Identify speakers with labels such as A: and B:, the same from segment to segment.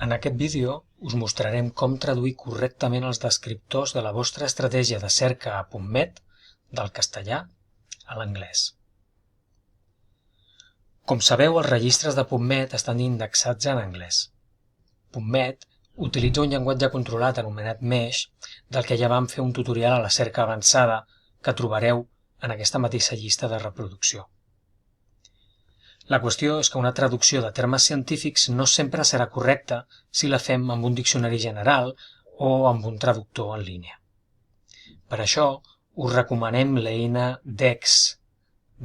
A: En aquest vídeo us mostrarem com traduir correctament els descriptors de la vostra estratègia de cerca a PubMed del castellà a l'anglès. Com sabeu, els registres de PubMed estan indexats en anglès. PubMed utilitza un llenguatge controlat anomenat Mesh, del que ja vam fer un tutorial a la cerca avançada que trobareu en aquesta mateixa llista de reproducció. La qüestió és que una traducció de termes científics no sempre serà correcta si la fem amb un diccionari general o amb un traductor en línia. Per això us recomanem l'eina DEX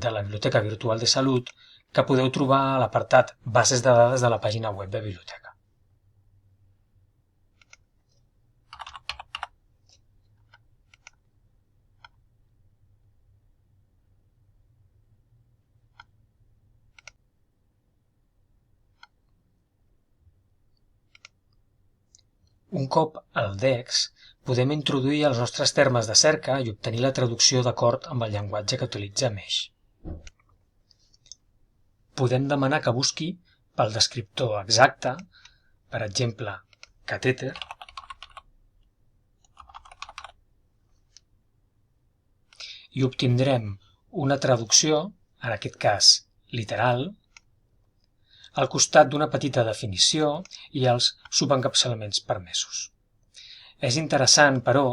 A: de la Biblioteca Virtual de Salut que podeu trobar a l'apartat Bases de dades de la pàgina web de Biblioteca. Un cop al DEX, podem introduir els nostres termes de cerca i obtenir la traducció d'acord amb el llenguatge que utilitza Mesh. Podem demanar que busqui pel descriptor exacte, per exemple, catèter, i obtindrem una traducció, en aquest cas literal, al costat d'una petita definició i els subencapçalaments permesos. És interessant, però,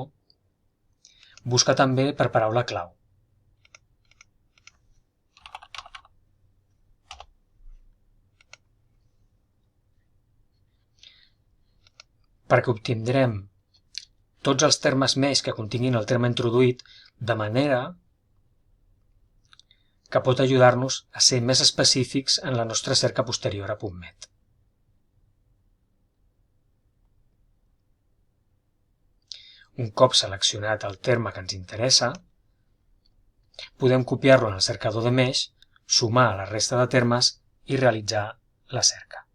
A: buscar també per paraula clau. Perquè obtindrem tots els termes Mesh que continguin el terme introduït de manera que pot ajudar-nos a ser més específics en la nostra cerca posterior a PubMed. Un cop seleccionat el terme que ens interessa, podem copiar-lo en el cercador de Mesh, sumar a la resta de termes i realitzar la cerca.